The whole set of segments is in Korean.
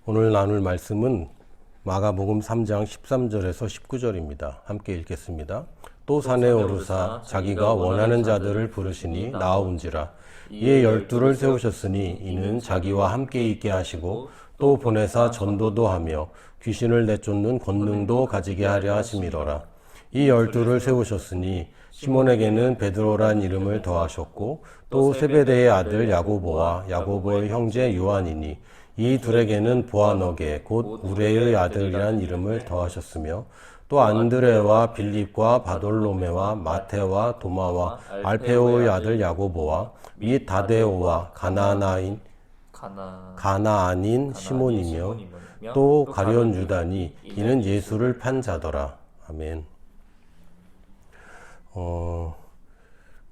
오늘 나눌 말씀은 마가복음 3장 13절에서 19절입니다. 함께 읽겠습니다. 또 산에 오르사 자기가 원하는 자들을 부르시니 나아온지라. 이에 12를 세우셨으니 이는 자기와 함께 있게 하시고 또 보내사 전도도 하며 귀신을 내쫓는 권능도 가지게 하려 하심이로라. 이 12를 세우셨으니 시몬에게는 베드로란 이름을 더하셨고 또 세베대의 아들 야고보와 야고보의 형제 요한이니 이 둘에게는 보아너게 곧 우레의 아들이란 이름을 더하셨으며 또 안드레와 빌립과 바돌로메와 마테와 도마와 알페오의 아들 야고보와 및 다데오와 가나안인 시몬이며 또 가룟 유다니 이는 예수를 판 자더라. 아멘.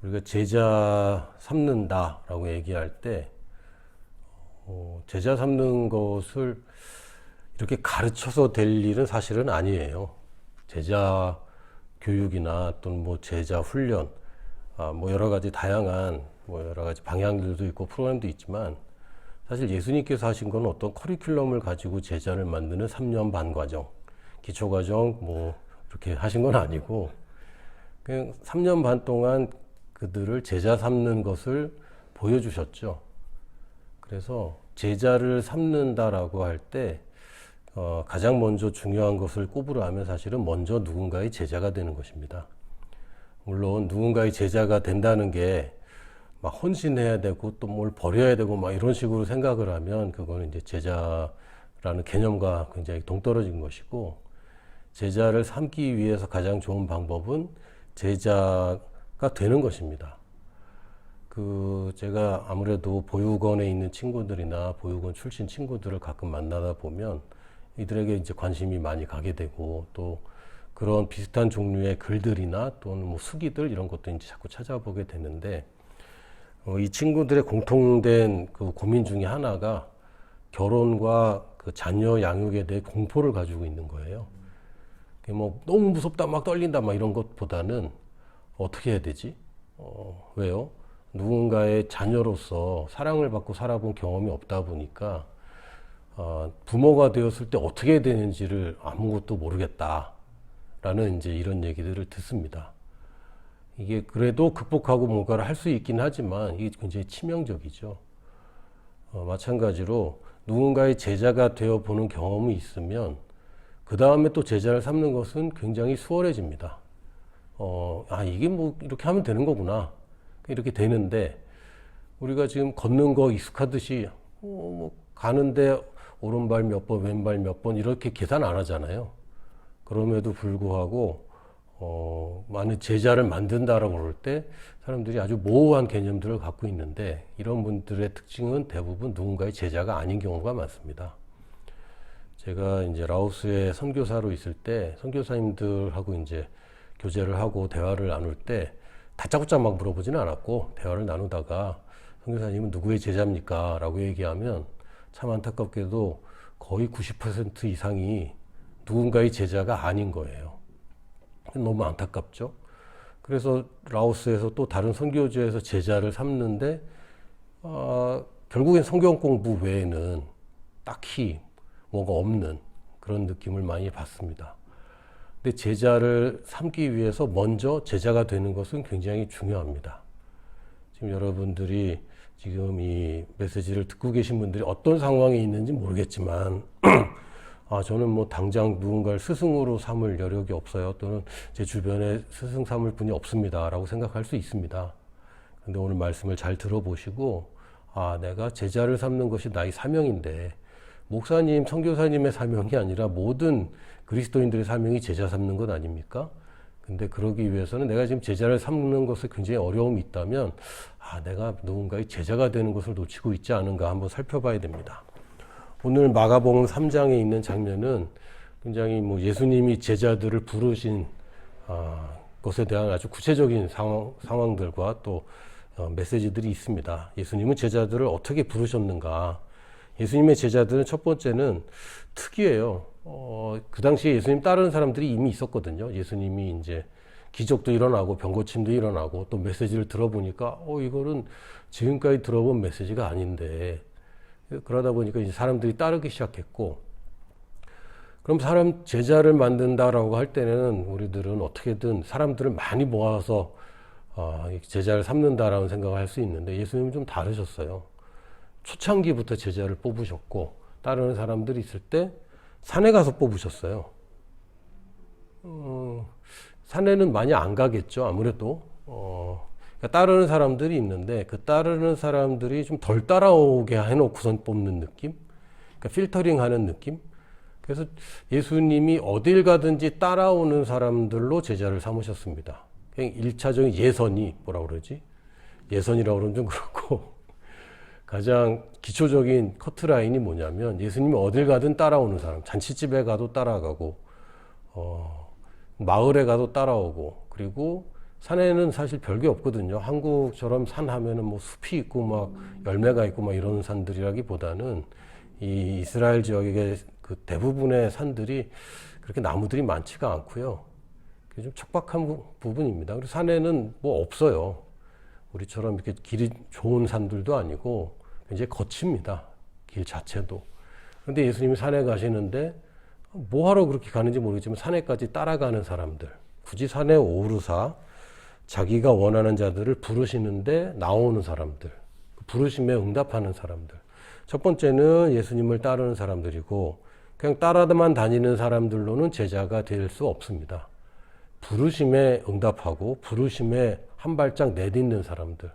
우리가 제자 삼는다라고 얘기할 때 제자 삼는 것을 이렇게 가르쳐서 될 일은 사실은 아니에요. 제자 교육이나 또는 뭐 제자 훈련, 뭐 여러 가지 다양한 여러 가지 방향들도 있고 프로그램도 있지만 사실 예수님께서 하신 건 어떤 커리큘럼을 가지고 제자를 만드는 3년 반 과정, 기초 과정 뭐 이렇게 하신 건 아니고 그냥 3년 반 동안 그들을 제자 삼는 것을 보여주셨죠. 그래서 제자를 삼는다라고 할 때 가장 먼저 중요한 것을 꼽으라 하면 사실은 먼저 누군가의 제자가 되는 것입니다. 물론 누군가의 제자가 된다는 게 막 헌신해야 되고 또 뭘 버려야 되고 막 이런 식으로 생각을 하면 그거는 이제 제자라는 개념과 굉장히 동떨어진 것이고, 제자를 삼기 위해서 가장 좋은 방법은 제자가 되는 것입니다. 제가 아무래도 보육원에 있는 친구들이나 보육원 출신 친구들을 가끔 만나다 보면 이들에게 이제 관심이 많이 가게 되고, 또 그런 비슷한 종류의 글들이나 또는 뭐 수기들 이런 것도 이제 자꾸 찾아보게 되는데, 이 친구들의 공통된 그 고민 중에 하나가 결혼과 그 자녀 양육에 대해 공포를 가지고 있는 거예요. 뭐 너무 무섭다, 막 떨린다, 막 이런 것보다는 어떻게 해야 되지? 왜요? 누군가의 자녀로서 사랑을 받고 살아본 경험이 없다 보니까 부모가 되었을 때 어떻게 해야 되는지를 아무것도 모르겠다라는 이제 이런 얘기들을 듣습니다. 이게 그래도 극복하고 뭔가를 할 수 있긴 하지만 이게 굉장히 치명적이죠. 마찬가지로 누군가의 제자가 되어 보는 경험이 있으면 그 다음에 또 제자를 삼는 것은 굉장히 수월해집니다. 이게 뭐 이렇게 하면 되는 거구나. 이렇게 되는데, 우리가 지금 걷는 거 익숙하듯이 뭐 가는데 오른발 몇 번, 왼발 몇 번 이렇게 계산 안 하잖아요. 그럼에도 불구하고 많은 제자를 만든다라고 그럴 때 사람들이 아주 모호한 개념들을 갖고 있는데, 이런 분들의 특징은 대부분 누군가의 제자가 아닌 경우가 많습니다. 제가 이제 라오스에 선교사로 있을 때 선교사님들하고 이제 교제를 하고 대화를 나눌 때 다짜고짜 막 물어보지는 않았고, 대화를 나누다가 선교사님은 누구의 제자입니까? 라고 얘기하면 참 안타깝게도 거의 90% 이상이 누군가의 제자가 아닌 거예요. 너무 안타깝죠. 그래서 라오스에서 또 다른 선교지에서 제자를 삼는데 결국엔 성경 공부 외에는 딱히 뭐가 없는 그런 느낌을 많이 받습니다. 근데 제자를 삼기 위해서 먼저 제자가 되는 것은 굉장히 중요합니다. 지금 여러분들이 지금 이 메시지를 듣고 계신 분들이 어떤 상황에 있는지 모르겠지만 저는 뭐 당장 누군가를 스승으로 삼을 여력이 없어요. 또는 제 주변에 스승 삼을 분이 없습니다. 라고 생각할 수 있습니다. 근데 오늘 말씀을 잘 들어보시고, 내가 제자를 삼는 것이 나의 사명인데, 목사님, 선교사님의 사명이 아니라 모든 그리스도인들의 사명이 제자 삼는 것 아닙니까? 근데 그러기 위해서는 내가 지금 제자를 삼는 것에 굉장히 어려움이 있다면, 내가 누군가의 제자가 되는 것을 놓치고 있지 않은가 한번 살펴봐야 됩니다. 오늘 마가복음 3장에 있는 장면은 굉장히 뭐 예수님이 제자들을 부르신 것에 대한 아주 구체적인 상황들과 또 메시지들이 있습니다. 예수님은 제자들을 어떻게 부르셨는가? 예수님의 제자들은 첫 번째는 특이해요. 그 당시에 예수님 따르는 사람들이 이미 있었거든요. 예수님이 이제 기적도 일어나고 병고침도 일어나고 또 메시지를 들어보니까 이거는 지금까지 들어본 메시지가 아닌데, 그러다 보니까 이제 사람들이 따르기 시작했고, 그럼 제자를 만든다라고 할 때는 우리들은 어떻게든 사람들을 많이 모아서 제자를 삼는다라는 생각을 할 수 있는데, 예수님은 좀 다르셨어요. 초창기부터 제자를 뽑으셨고, 따르는 사람들이 있을 때 산에 가서 뽑으셨어요. 산에는 많이 안 가겠죠, 아무래도. 그러니까 따르는 사람들이 있는데, 그 따르는 사람들이 좀 덜 따라오게 해놓고선 뽑는 느낌? 그러니까 필터링 하는 느낌? 그래서 예수님이 어딜 가든지 따라오는 사람들로 제자를 삼으셨습니다. 그냥 1차적인 예선이 뭐라 그러지? 예선이라고 그러면 좀 그렇고, 가장 기초적인 커트라인이 뭐냐면, 예수님이 어딜 가든 따라오는 사람, 잔치집에 가도 따라가고, 마을에 가도 따라오고, 그리고 산에는 사실 별게 없거든요. 한국처럼 산 하면은 뭐 숲이 있고 막 열매가 있고 막 이런 산들이라기보다는 이 이스라엘 지역의 그 대부분의 산들이 그렇게 나무들이 많지가 않고요. 좀 척박한 부분입니다. 그리고 산에는 뭐 없어요. 우리처럼 이렇게 길이 좋은 산들도 아니고 굉장히 거칩니다. 길 자체도. 그런데 예수님이 산에 가시는데 뭐하러 그렇게 가는지 모르겠지만 산에까지 따라가는 사람들, 굳이 산에 오르사 자기가 원하는 자들을 부르시는데 나오는 사람들, 부르심에 응답하는 사람들. 첫 번째는 예수님을 따르는 사람들이고, 그냥 따라만 다니는 사람들로는 제자가 될 수 없습니다. 부르심에 응답하고 부르심에 한 발짝 내딛는 사람들.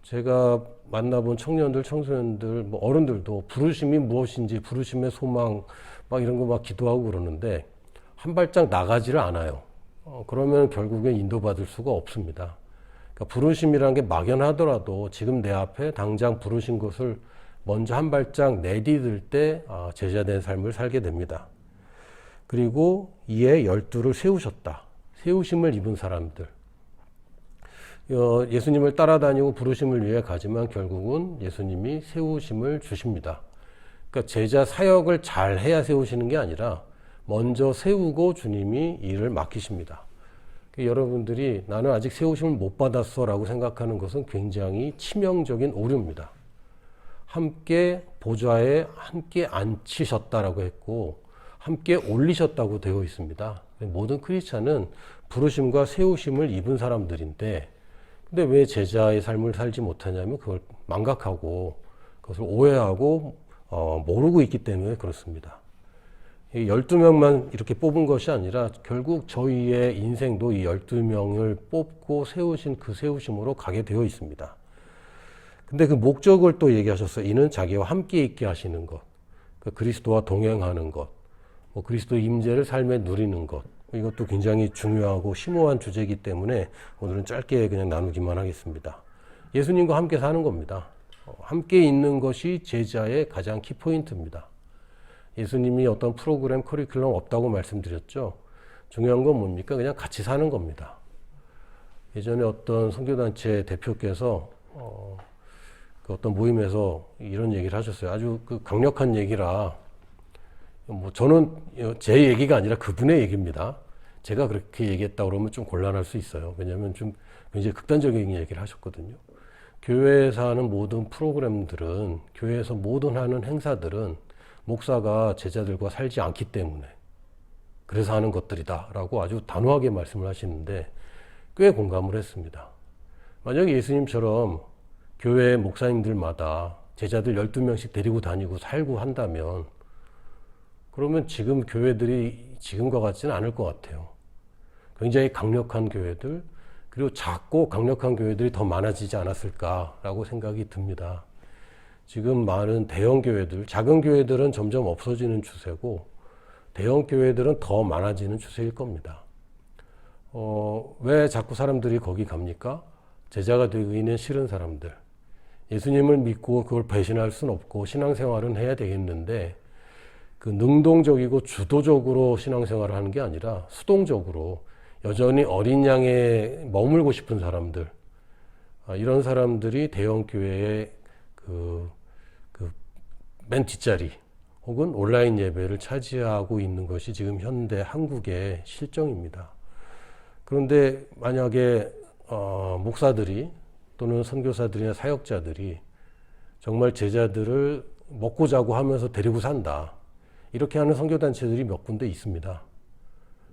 제가 만나본 청년들, 청소년들, 뭐 어른들도 부르심이 무엇인지, 부르심의 소망 막 이런 거 막 기도하고 그러는데 한 발짝 나가지를 않아요. 그러면 결국엔 인도받을 수가 없습니다. 그러니까 부르심이라는 게 막연하더라도 지금 내 앞에 당장 부르신 것을 먼저 한 발짝 내디딜 때 제자된 삶을 살게 됩니다. 그리고 이에 12를 세우셨다. 세우심을 입은 사람들. 예수님을 따라다니고 부르심을 위해 가지만 결국은 예수님이 세우심을 주십니다. 그러니까 제자 사역을 잘 해야 세우시는 게 아니라 먼저 세우고 주님이 일을 맡기십니다. 여러분들이 나는 아직 세우심을 못 받았어 라고 생각하는 것은 굉장히 치명적인 오류입니다. 함께 보좌에 함께 앉히셨다라고 했고 함께 올리셨다고 되어 있습니다. 모든 크리스찬은 부르심과 세우심을 입은 사람들인데, 근데 왜 제자의 삶을 살지 못하냐면 그걸 망각하고 그것을 오해하고 모르고 있기 때문에 그렇습니다. 12명만 이렇게 뽑은 것이 아니라 결국 저희의 인생도 이 12명을 뽑고 세우신 그 세우심으로 가게 되어 있습니다. 근데 그 목적을 또 얘기하셨어요. 이는 자기와 함께 있게 하시는 것, 그리스도와 동행하는 것, 그리스도의 임재를 삶에 누리는 것. 이것도 굉장히 중요하고 심오한 주제이기 때문에 오늘은 짧게 그냥 나누기만 하겠습니다. 예수님과 함께 사는 겁니다. 함께 있는 것이 제자의 가장 키포인트입니다. 예수님이 어떤 프로그램, 커리큘럼 없다고 말씀드렸죠. 중요한 건 뭡니까? 그냥 같이 사는 겁니다. 예전에 어떤 선교단체 대표께서 그 어떤 모임에서 이런 얘기를 하셨어요. 아주 그 강력한 얘기라, 저는 제 얘기가 아니라 그분의 얘기입니다. 제가 그렇게 얘기했다 그러면 좀 곤란할 수 있어요. 왜냐하면 좀 굉장히 극단적인 얘기를 하셨거든요. 교회에서 하는 모든 프로그램들은, 교회에서 모든 하는 행사들은 목사가 제자들과 살지 않기 때문에 그래서 하는 것들이다 라고 아주 단호하게 말씀을 하시는데 꽤 공감을 했습니다. 만약에 예수님처럼 교회 목사님들마다 제자들 12명씩 데리고 다니고 살고 한다면 그러면 지금 교회들이 지금과 같지는 않을 것 같아요. 굉장히 강력한 교회들, 그리고 작고 강력한 교회들이 더 많아지지 않았을까라고 생각이 듭니다. 지금 많은 대형 교회들, 작은 교회들은 점점 없어지는 추세고 대형 교회들은 더 많아지는 추세일 겁니다. 왜 자꾸 사람들이 거기 갑니까? 제자가 되기는 싫은 사람들. 예수님을 믿고 그걸 배신할 수는 없고 신앙생활은 해야 되겠는데 그 능동적이고 주도적으로 신앙생활을 하는 게 아니라 수동적으로 여전히 어린 양에 머물고 싶은 사람들, 이런 사람들이 대형 교회의 맨 뒷자리 혹은 온라인 예배를 차지하고 있는 것이 지금 현대 한국의 실정입니다. 그런데 만약에 목사들이 또는 선교사들이나 사역자들이 정말 제자들을 먹고 자고 하면서 데리고 산다. 이렇게 하는 선교단체들이 몇 군데 있습니다.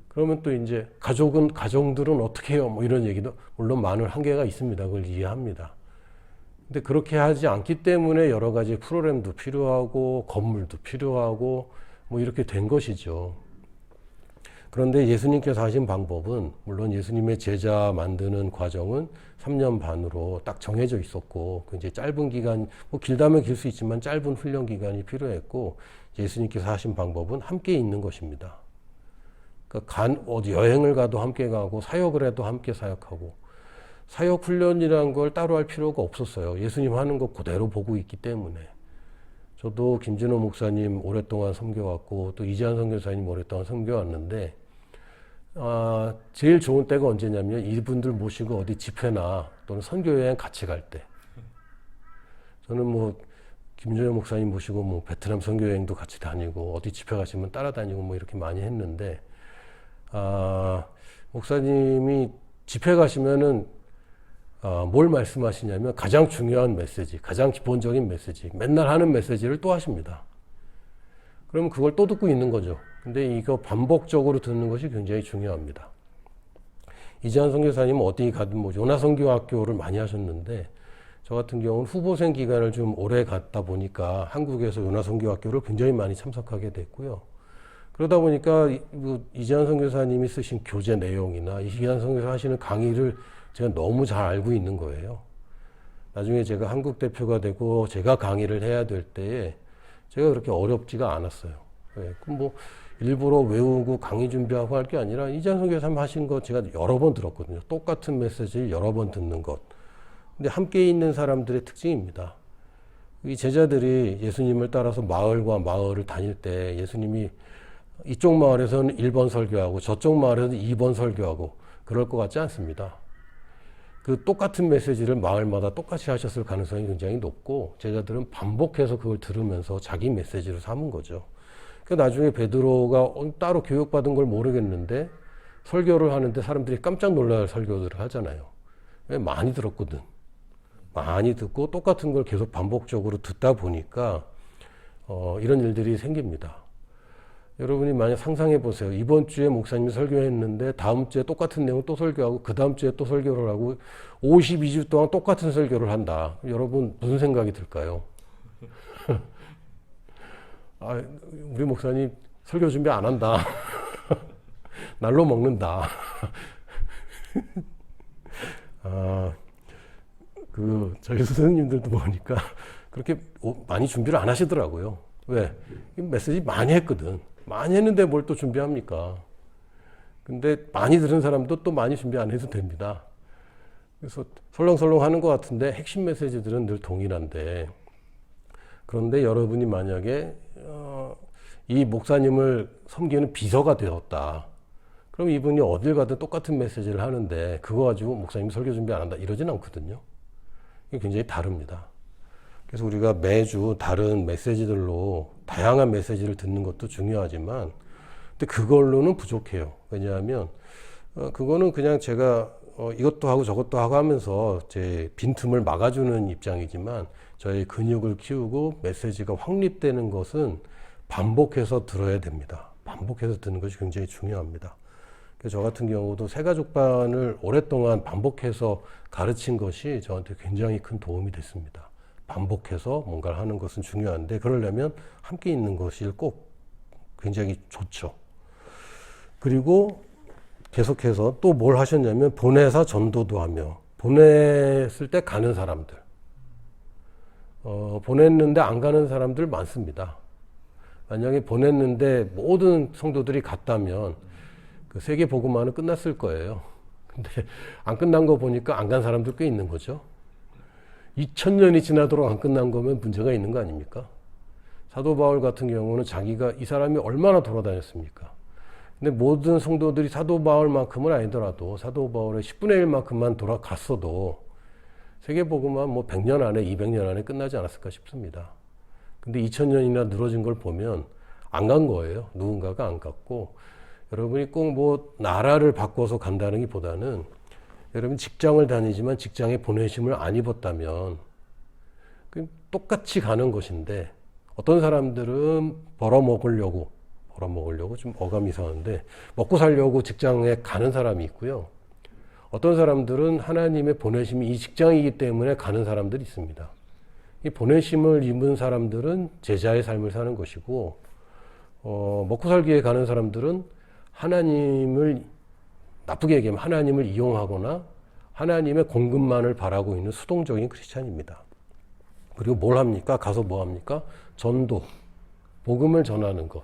그러면 또 이제 가정들은 어떻게 해요? 뭐 이런 얘기도 물론 많은 한계가 있습니다. 그걸 이해합니다. 근데 그렇게 하지 않기 때문에 여러 가지 프로그램도 필요하고 건물도 필요하고 뭐 이렇게 된 것이죠. 그런데 예수님께서 하신 방법은 물론 예수님의 제자 만드는 과정은 3년 반으로 딱 정해져 있었고 굉장히 짧은 기간, 뭐 길다면 길 수 있지만 짧은 훈련 기간이 필요했고 예수님께서 하신 방법은 함께 있는 것입니다. 그러니까 어디 여행을 가도 함께 가고 사역을 해도 함께 사역하고 사역 훈련이라는 걸 따로 할 필요가 없었어요. 예수님 하는 거 그대로 보고 있기 때문에. 저도 김진호 목사님 오랫동안 섬겨왔고 또 이재한 선교사님 오랫동안 섬겨왔는데 제일 좋은 때가 언제냐면 이분들 모시고 어디 집회나 또는 선교여행 같이 갈 때. 저는 뭐 김진호 목사님 모시고 뭐 베트남 선교여행도 같이 다니고 어디 집회 가시면 따라다니고 뭐 이렇게 많이 했는데 목사님이 집회 가시면은 뭘 말씀하시냐면 가장 중요한 메시지, 가장 기본적인 메시지, 맨날 하는 메시지를 또 하십니다. 그러면 그걸 또 듣고 있는 거죠. 근데 이거 반복적으로 듣는 것이 굉장히 중요합니다. 이재한 선교사님은 어디 가든 뭐 요나선교학교를 많이 하셨는데 저 같은 경우는 후보생 기간을 좀 오래 갔다 보니까 한국에서 요나선교학교를 굉장히 많이 참석하게 됐고요. 그러다 보니까 이재한 선교사님이 쓰신 교재 내용이나 이재한 선교사 하시는 강의를 제가 너무 잘 알고 있는 거예요. 나중에 제가 한국 대표가 되고 제가 강의를 해야 될 때에 제가 그렇게 어렵지가 않았어요. 그럼 뭐 일부러 외우고 강의 준비하고 할 게 아니라 이재한 선교사님 하신 거 제가 여러 번 들었거든요. 똑같은 메시지를 여러 번 듣는 것. 근데 함께 있는 사람들의 특징입니다. 이 제자들이 예수님을 따라서 마을과 마을을 다닐 때 예수님이 이쪽 마을에서는 1번 설교하고 저쪽 마을에서는 2번 설교하고 그럴 것 같지 않습니다. 그 똑같은 메시지를 마을마다 똑같이 하셨을 가능성이 굉장히 높고 제자들은 반복해서 그걸 들으면서 자기 메시지로 삼은 거죠. 그러니까 나중에 베드로가 따로 교육받은 걸 모르겠는데 설교를 하는데 사람들이 깜짝 놀랄 설교들을 하잖아요. 많이 들었거든. 많이 듣고 똑같은 걸 계속 반복적으로 듣다 보니까 이런 일들이 생깁니다. 여러분이 만약 상상해 보세요. 이번 주에 목사님이 설교했는데 다음 주에 똑같은 내용 또 설교하고 그 다음 주에 또 설교를 하고 52주 동안 똑같은 설교를 한다. 여러분 무슨 생각이 들까요? 우리 목사님 설교 준비 안 한다. 날로 먹는다. 저희 선생님들도 보니까 그렇게 많이 준비를 안 하시더라고요. 왜? 메시지 많이 했거든. 많이 했는데 뭘 또 준비합니까? 근데 많이 들은 사람도 또 많이 준비 안 해도 됩니다. 그래서 설렁설렁 하는 것 같은데 핵심 메시지들은 늘 동일한데 그런데 여러분이 만약에 이 목사님을 섬기는 비서가 되었다. 그럼 이분이 어딜 가든 똑같은 메시지를 하는데 그거 가지고 목사님이 설교 준비 안 한다 이러진 않거든요. 이게 굉장히 다릅니다. 그래서 우리가 매주 다른 메시지들로 다양한 메시지를 듣는 것도 중요하지만 근데 그걸로는 부족해요. 왜냐하면 그거는 그냥 제가 이것도 하고 저것도 하고 하면서 제 빈틈을 막아주는 입장이지만 저의 근육을 키우고 메시지가 확립되는 것은 반복해서 들어야 됩니다. 반복해서 듣는 것이 굉장히 중요합니다. 그래서 저 같은 경우도 새가족반을 오랫동안 반복해서 가르친 것이 저한테 굉장히 큰 도움이 됐습니다. 반복해서 뭔가를 하는 것은 중요한데 그러려면 함께 있는 것이 꼭 굉장히 좋죠. 그리고 계속해서 또 뭘 하셨냐면 보내사 전도도 하며 보냈을 때 가는 사람들 보냈는데 안 가는 사람들 많습니다. 만약에 보냈는데 모든 성도들이 갔다면 그 세계 복음화는 끝났을 거예요. 근데 안 끝난 거 보니까 안 간 사람들 꽤 있는 거죠. 2000년이 지나도록 안 끝난 거면 문제가 있는 거 아닙니까? 사도 바울 같은 경우는 자기가 이 사람이 얼마나 돌아다녔습니까? 근데 모든 성도들이 사도 바울만큼은 아니더라도 사도 바울의 10분의 1만큼만 돌아갔어도 세계복음화 뭐 100년 안에 200년 안에 끝나지 않았을까 싶습니다. 근데 2000년이나 늘어진 걸 보면 안 간 거예요. 누군가가 안 갔고 여러분이 꼭 뭐 나라를 바꿔서 간다는 게 보다는 여러분 직장을 다니지만 직장에 보내심을 안 입었다면 똑같이 가는 것인데 어떤 사람들은 벌어먹으려고 좀 어감이 이상한데 먹고 살려고 직장에 가는 사람이 있고요. 어떤 사람들은 하나님의 보내심이 이 직장이기 때문에 가는 사람들이 있습니다. 이 보내심을 입은 사람들은 제자의 삶을 사는 것이고 먹고 살기에 가는 사람들은 하나님을 나쁘게 얘기하면 하나님을 이용하거나 하나님의 공급만을 바라고 있는 수동적인 크리스찬입니다. 그리고 뭘 합니까? 가서 뭐 합니까? 전도, 복음을 전하는 것.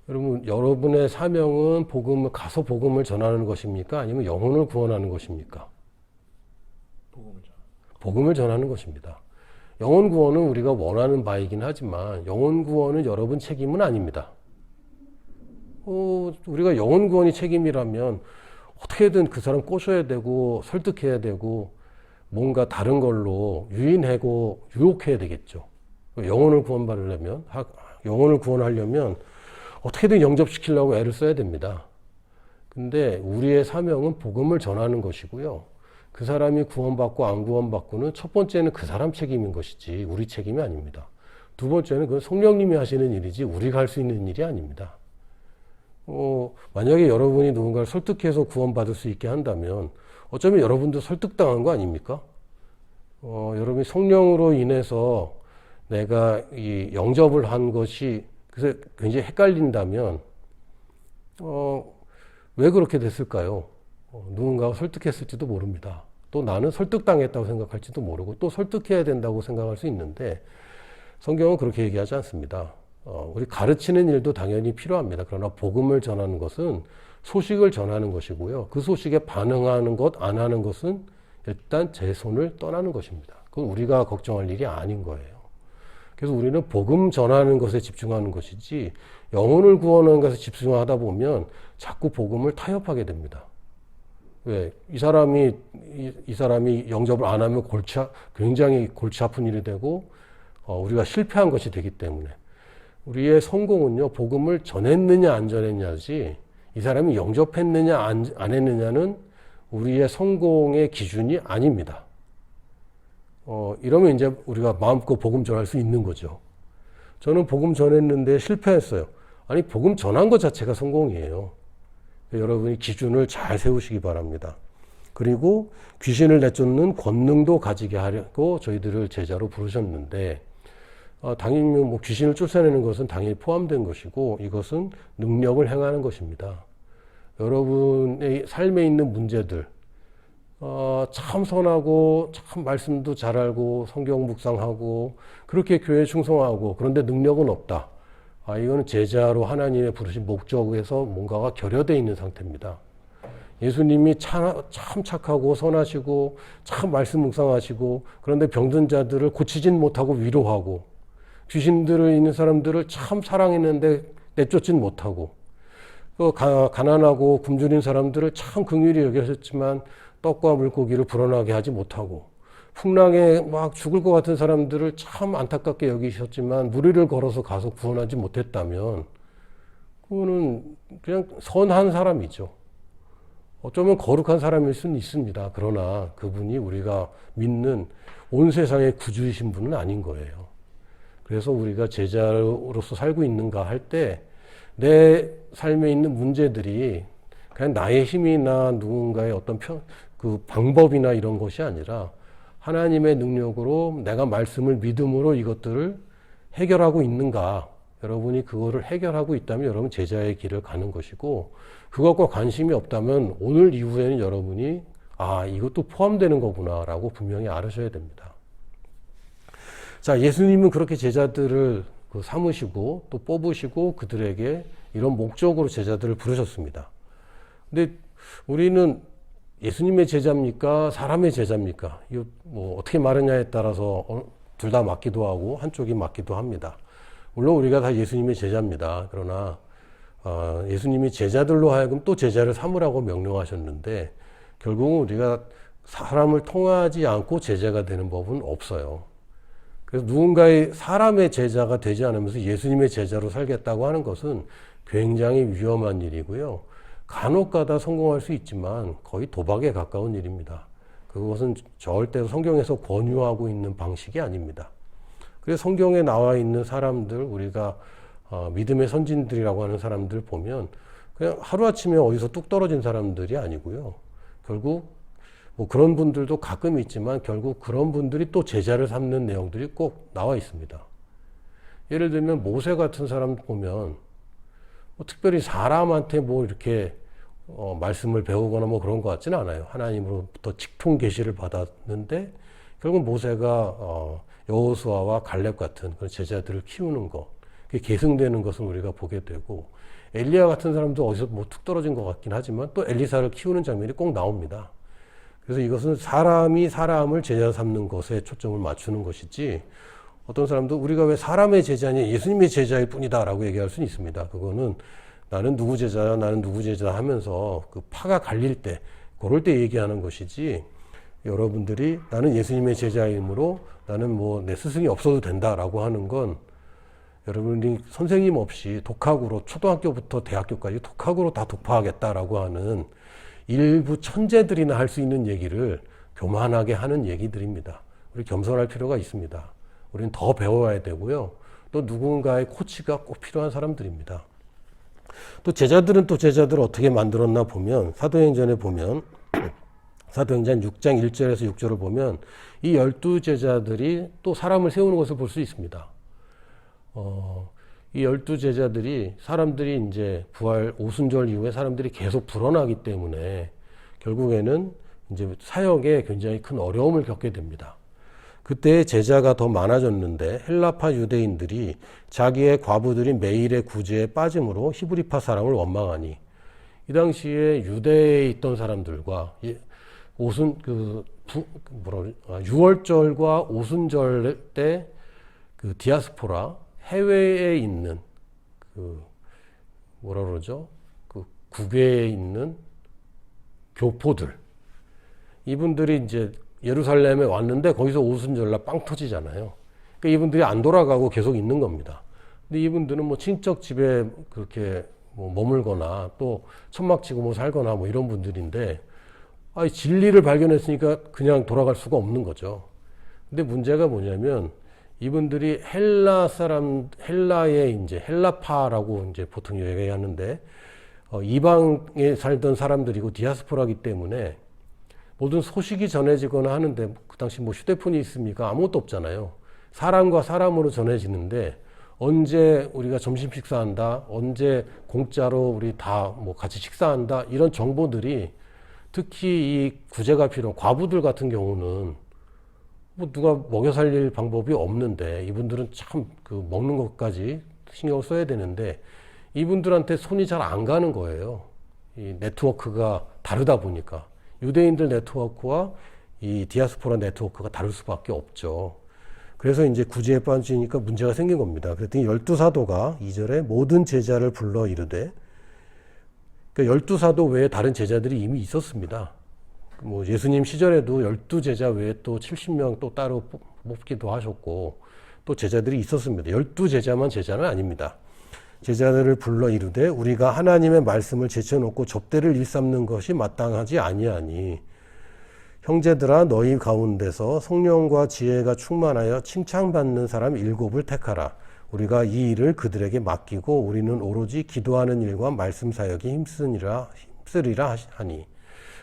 여러분, 여러분의 사명은 가서 복음을 전하는 것입니까? 아니면 영혼을 구원하는 것입니까? 복음을 전하는 것입니다. 영혼 구원은 우리가 원하는 바이긴 하지만 영혼 구원은 여러분 책임은 아닙니다. 우리가 영혼 구원이 책임이라면 어떻게든 그 사람 꼬셔야 되고 설득해야 되고 뭔가 다른 걸로 유인하고 유혹해야 되겠죠. 영혼을 구원하려면 어떻게든 영접시키려고 애를 써야 됩니다. 근데 우리의 사명은 복음을 전하는 것이고요. 그 사람이 구원받고 안 구원받고는 첫 번째는 그 사람 책임인 것이지 우리 책임이 아닙니다. 두 번째는 그건 성령님이 하시는 일이지 우리가 할 수 있는 일이 아닙니다. 만약에 여러분이 누군가를 설득해서 구원받을 수 있게 한다면 어쩌면 여러분도 설득당한 거 아닙니까? 여러분이 성령으로 인해서 내가 이 영접을 한 것이 그래서 굉장히 헷갈린다면 왜 그렇게 됐을까요? 누군가가 설득했을지도 모릅니다. 또 나는 설득당했다고 생각할지도 모르고 또 설득해야 된다고 생각할 수 있는데 성경은 그렇게 얘기하지 않습니다. 우리 가르치는 일도 당연히 필요합니다. 그러나 복음을 전하는 것은 소식을 전하는 것이고요. 그 소식에 반응하는 것, 안 하는 것은 일단 제 손을 떠나는 것입니다. 그건 우리가 걱정할 일이 아닌 거예요. 그래서 우리는 복음 전하는 것에 집중하는 것이지 영혼을 구원하는 것에 집중하다 보면 자꾸 복음을 타협하게 됩니다. 왜? 이 사람이 영접을 안 하면 굉장히 골치 아픈 일이 되고 우리가 실패한 것이 되기 때문에 우리의 성공은요, 복음을 전했느냐 안 전했냐지 이 사람이 영접했느냐 안 했느냐는 우리의 성공의 기준이 아닙니다. 이러면 이제 우리가 마음껏 복음 전할 수 있는 거죠. 저는 복음 전했는데 실패했어요. 아니, 복음 전한 것 자체가 성공이에요. 여러분이 기준을 잘 세우시기 바랍니다. 그리고 귀신을 내쫓는 권능도 가지게 하려고 저희들을 제자로 부르셨는데 당연히 뭐 귀신을 쫓아내는 것은 당연히 포함된 것이고 이것은 능력을 행하는 것입니다. 여러분의 삶에 있는 문제들 참 선하고 참 말씀도 잘 알고 성경 묵상하고 그렇게 교회에 충성하고 그런데 능력은 없다. 이거는 제자로 하나님의 부르신 목적에서 뭔가가 결여되어 있는 상태입니다. 예수님이 참 착하고 선하시고 참 말씀 묵상하시고 그런데 병든 자들을 고치진 못하고 위로하고 귀신들을 있는 사람들을 참 사랑했는데 내쫓진 못하고 가난하고 굶주린 사람들을 참 긍휼히 여기셨지만 떡과 물고기를 불어나게 하지 못하고 풍랑에 막 죽을 것 같은 사람들을 참 안타깝게 여기셨지만 무리를 걸어서 가서 구원하지 못했다면 그거는 그냥 선한 사람이죠. 어쩌면 거룩한 사람일 수는 있습니다. 그러나 그분이 우리가 믿는 온 세상의 구주이신 분은 아닌 거예요. 그래서 우리가 제자로서 살고 있는가 할 때 내 삶에 있는 문제들이 그냥 나의 힘이나 누군가의 어떤 그 방법이나 이런 것이 아니라 하나님의 능력으로 내가 말씀을 믿음으로 이것들을 해결하고 있는가. 여러분이 그거를 해결하고 있다면 여러분 제자의 길을 가는 것이고 그것과 관심이 없다면 오늘 이후에는 여러분이 이것도 포함되는 거구나 라고 분명히 알으셔야 됩니다. 자, 예수님은 그렇게 제자들을 삼으시고 또 뽑으시고 그들에게 이런 목적으로 제자들을 부르셨습니다. 근데 우리는 예수님의 제자입니까? 사람의 제자입니까? 이거 뭐 어떻게 말하냐에 따라서 둘 다 맞기도 하고 한쪽이 맞기도 합니다. 물론 우리가 다 예수님의 제자입니다. 그러나 예수님이 제자들로 하여금 또 제자를 삼으라고 명령하셨는데 결국은 우리가 사람을 통하지 않고 제자가 되는 법은 없어요. 그래서 누군가의 사람의 제자가 되지 않으면서 예수님의 제자로 살겠다고 하는 것은 굉장히 위험한 일이고요. 간혹가다 성공할 수 있지만 거의 도박에 가까운 일입니다. 그것은 절대로 성경에서 권유하고 있는 방식이 아닙니다. 그래서 성경에 나와 있는 사람들, 우리가 믿음의 선진들이라고 하는 사람들 보면 그냥 하루아침에 어디서 뚝 떨어진 사람들이 아니고요. 결국 뭐 그런 분들도 가끔 있지만 결국 그런 분들이 또 제자를 삼는 내용들이 꼭 나와 있습니다. 예를 들면 모세 같은 사람 보면 뭐 특별히 사람한테 뭐 이렇게 말씀을 배우거나 뭐 그런 것 같지는 않아요. 하나님으로부터 직통 계시를 받았는데 결국 모세가 여호수아와 갈렙 같은 그런 제자들을 키우는 것, 그게 계승되는 것을 우리가 보게 되고, 엘리야 같은 사람도 어디서 뭐 툭 떨어진 것 같긴 하지만 또 엘리사를 키우는 장면이 꼭 나옵니다. 그래서 이것은 사람이 사람을 제자 삼는 것에 초점을 맞추는 것이지, 어떤 사람도 우리가 왜 사람의 제자니 예수님의 제자일 뿐이다 라고 얘기할 수는 있습니다. 그거는 나는 누구 제자야 나는 누구 제자 하면서 그 파가 갈릴 때 그럴 때 얘기하는 것이지, 여러분들이 나는 예수님의 제자이므로 나는 뭐 내 스승이 없어도 된다라고 하는 건 여러분이 선생님 없이 독학으로 초등학교부터 대학교까지 독학으로 다 독파하겠다라고 하는 일부 천재들이나 할 수 있는 얘기를 교만하게 하는 얘기들입니다. 우리 겸손할 필요가 있습니다. 우리는 더 배워야 되고요. 또 누군가의 코치가 꼭 필요한 사람들입니다. 또 제자들은 또 제자들을 어떻게 만들었나 보면 사도행전에 보면 사도행전 6장 1절에서 6절을 보면 이 12제자들이 또 사람을 세우는 것을 볼 수 있습니다. 이 12제자들이 사람들이 이제 부활 오순절 이후에 사람들이 계속 불어나기 때문에 결국에는 이제 사역에 굉장히 큰 어려움을 겪게 됩니다. 그때 제자가 더 많아졌는데 헬라파 유대인들이 자기의 과부들이 매일의 구제에 빠짐으로 히브리파 사람을 원망하니, 이 당시에 유대에 있던 사람들과 유월절과 오순절 때 그 디아스포라 해외에 있는 그 국외에 있는 교포들, 이분들이 이제 예루살렘에 왔는데 거기서 오순절날 빵 터지잖아요. 그러니까 이분들이 안 돌아가고 계속 있는 겁니다. 근데 이분들은 뭐 친척 집에 그렇게 뭐 머물거나 또 천막 치고 뭐 살거나 뭐 이런 분들인데, 진리를 발견했으니까 그냥 돌아갈 수가 없는 거죠. 근데 문제가 뭐냐면 이분들이 헬라의 이제 헬라파라고 이제 보통 얘기하는데 이방에 살던 사람들이고 디아스포라기 때문에 모든 소식이 전해지거나 하는데 그 당시 뭐 휴대폰이 있습니까? 아무것도 없잖아요. 사람과 사람으로 전해지는데 언제 우리가 점심 식사한다, 언제 공짜로 우리 다 뭐 같이 식사한다, 이런 정보들이 특히 이 구제가 필요한 과부들 같은 경우는 뭐 누가 먹여 살릴 방법이 없는데 이분들은 참 그 먹는 것까지 신경을 써야 되는데 이분들한테 손이 잘 안 가는 거예요. 이 네트워크가 다르다 보니까 유대인들 네트워크와 이 디아스포라 네트워크가 다를 수밖에 없죠. 그래서 이제 구제에 빠지니까 문제가 생긴 겁니다. 그랬더니 12사도가 2절에 모든 제자를 불러 이르되, 그러니까 12사도 외에 다른 제자들이 이미 있었습니다. 뭐 예수님 시절에도 12제자 외에 또 70명 또 따로 뽑기도 하셨고 또 제자들이 있었습니다. 12제자만 제자는 아닙니다. 제자들을 불러 이르되 우리가 하나님의 말씀을 제쳐놓고 접대를 일삼는 것이 마땅하지 아니하니, 형제들아 너희 가운데서 성령과 지혜가 충만하여 칭찬받는 사람 7을 택하라. 우리가 이 일을 그들에게 맡기고 우리는 오로지 기도하는 일과 말씀 사역이 힘쓰리라 하니,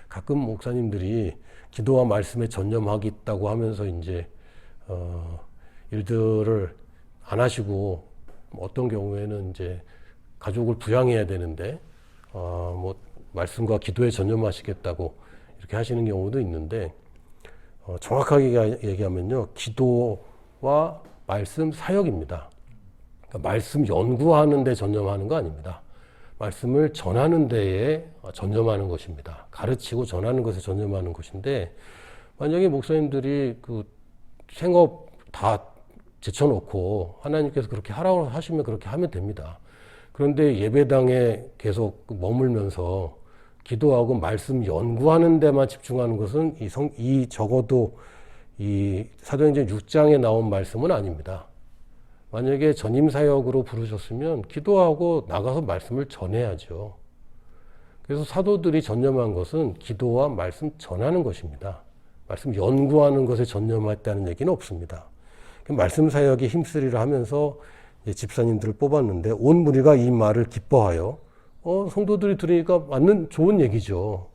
가끔 목사님들이 기도와 말씀에 전념하겠다고 하면서 이제 일들을 안 하시고 어떤 경우에는 이제 가족을 부양해야 되는데 뭐 말씀과 기도에 전념하시겠다고 이렇게 하시는 경우도 있는데, 정확하게 얘기하면요, 기도와 말씀 사역입니다. 그러니까 말씀 연구하는 데 전념하는 거 아닙니다. 말씀을 전하는 데에 전념하는 것입니다. 가르치고 전하는 것에 전념하는 것인데, 만약에 목사님들이 그 생업 다 제쳐놓고 하나님께서 그렇게 하라고 하시면 그렇게 하면 됩니다. 그런데 예배당에 계속 머물면서 기도하고 말씀 연구하는 데만 집중하는 것은 이 적어도 이 사도행전 6장에 나온 말씀은 아닙니다. 만약에 전임사역으로 부르셨으면 기도하고 나가서 말씀을 전해야죠. 그래서 사도들이 전념한 것은 기도와 말씀 전하는 것입니다. 말씀 연구하는 것에 전념했다는 얘기는 없습니다. 말씀 사역에 힘쓰리라 하면서 집사님들을 뽑았는데 온 무리가 이 말을 기뻐하여 성도들이 들으니까 맞는 좋은 얘기죠.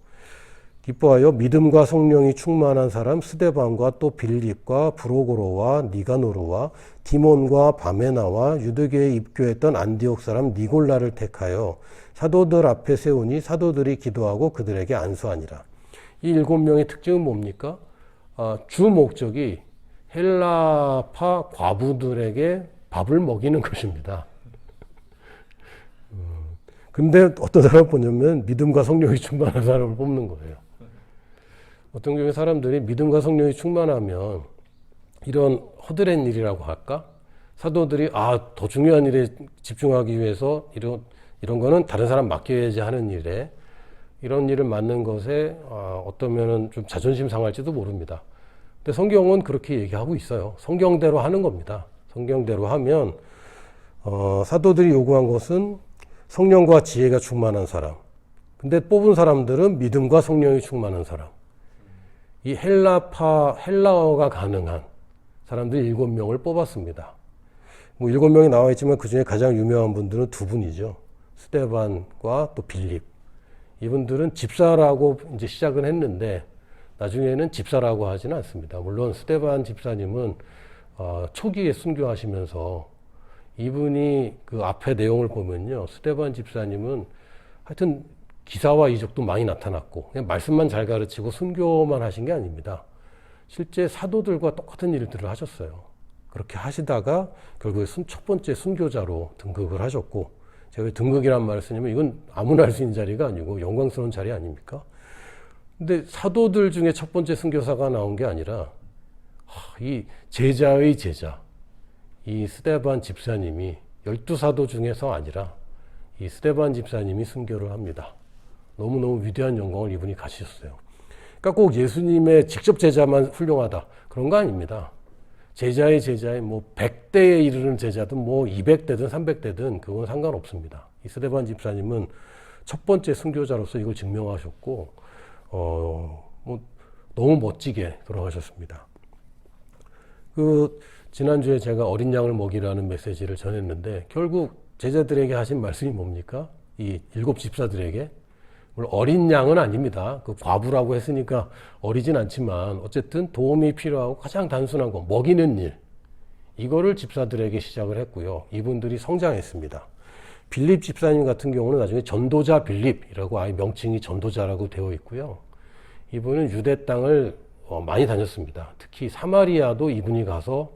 기뻐하여 믿음과 성령이 충만한 사람 스데반과 또 빌립과 브로고로와 니가노르와 디몬과 바메나와 유대교에 입교했던 안디옥 사람 니골라를 택하여 사도들 앞에 세우니 사도들이 기도하고 그들에게 안수하니라. 이 7명의 특징은 뭡니까? 주 목적이 헬라파 과부들에게 밥을 먹이는 것입니다. 근데 어떤 사람을 보냐면 믿음과 성령이 충만한 사람을 뽑는 거예요. 어떤 경우에 사람들이 믿음과 성령이 충만하면 이런 허드렛 일이라고 할까? 사도들이 더 중요한 일에 집중하기 위해서 이런 거는 다른 사람 맡겨야지 하는 일에 이런 일을 맡는 것에 어떠면은 좀 자존심 상할지도 모릅니다. 근데 성경은 그렇게 얘기하고 있어요. 성경대로 하는 겁니다. 성경대로 하면 사도들이 요구한 것은 성령과 지혜가 충만한 사람. 근데 뽑은 사람들은 믿음과 성령이 충만한 사람. 이 헬라어가 가능한 사람들 7명을 뽑았습니다. 7명이 나와 있지만 그 중에 가장 유명한 분들은 2분이죠. 스데반과 또 빌립. 이분들은 집사라고 이제 시작은 했는데 나중에는 집사라고 하지는 않습니다. 물론 스데반 집사님은 초기에 순교하시면서 이분이 그 앞에 내용을 보면요. 스데반 집사님은 하여튼 기사와 이적도 많이 나타났고 그냥 말씀만 잘 가르치고 순교만 하신 게 아닙니다. 실제 사도들과 똑같은 일들을 하셨어요. 그렇게 하시다가 결국에 첫 번째 순교자로 등극을 하셨고 제가 왜 등극이란 말을 쓰냐면 이건 아무나 할 수 있는 자리가 아니고 영광스러운 자리 아닙니까? 근데 사도들 중에 첫 번째 순교사가 나온 게 아니라 이 제자의 제자 이 스데반 집사님이 12사도 중에서 아니라 이 스데반 집사님이 순교를 합니다. 너무너무 위대한 영광을 이분이 가지셨어요. 그러니까 꼭 예수님의 직접 제자만 훌륭하다 그런 거 아닙니다. 제자의 100대에 이르는 제자든 200대든 300대든 그건 상관없습니다. 이 스데반 집사님은 첫 번째 순교자로서 이걸 증명하셨고 너무 멋지게 돌아가셨습니다. 지난주에 제가 어린 양을 먹이라는 메시지를 전했는데 결국 제자들에게 하신 말씀이 뭡니까? 이 7 집사들에게 물론 어린 양은 아닙니다. 그 과부라고 했으니까 어리진 않지만 어쨌든 도움이 필요하고 가장 단순한 거 먹이는 일 이거를 집사들에게 시작을 했고요. 이분들이 성장했습니다. 빌립 집사님 같은 경우는 나중에 전도자 빌립이라고 아예 명칭이 전도자라고 되어 있고요. 이분은 유대 땅을 많이 다녔습니다. 특히 사마리아도 이분이 가서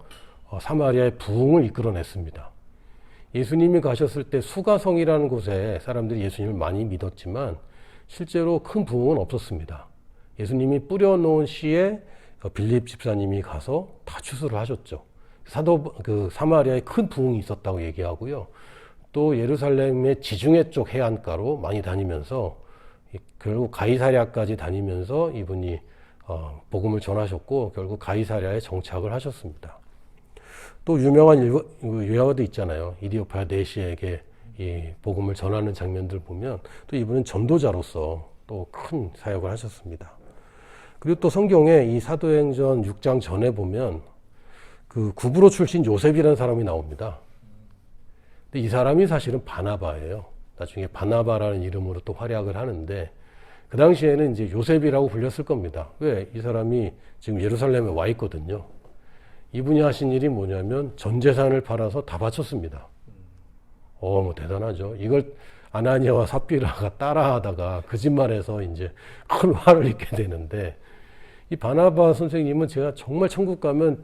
사마리아의 부흥을 이끌어냈습니다. 예수님이 가셨을 때 수가성이라는 곳에 사람들이 예수님을 많이 믿었지만 실제로 큰 부흥은 없었습니다. 예수님이 뿌려놓은 씨에 빌립 집사님이 가서 다 추수를 하셨죠. 사마리아에 큰 부흥이 있었다고 얘기하고요. 또 예루살렘의 지중해 쪽 해안가로 많이 다니면서 결국 가이사랴까지 다니면서 이분이 복음을 전하셨고 결국 가이사랴에 정착을 하셨습니다. 또 유명한 유야가도 있잖아요. 이디오피아 내시에게 이 복음을 전하는 장면들 보면 또 이분은 전도자로서 또 큰 사역을 하셨습니다. 그리고 또 성경에 이 사도행전 6장 전에 보면 그 구브로 출신 요셉이라는 사람이 나옵니다. 근데 이 사람이 사실은 바나바예요. 나중에 바나바라는 이름으로 또 활약을 하는데 그 당시에는 이제 요셉이라고 불렸을 겁니다. 왜? 이 사람이 지금 예루살렘에 와 있거든요. 이분이 하신 일이 뭐냐면 전 재산을 팔아서 다 바쳤습니다. 대단하죠. 이걸 아나니아와 삽비라가 따라하다가 거짓말해서 이제 큰 화를 입게 되는데 이 바나바 선생님은 제가 정말 천국 가면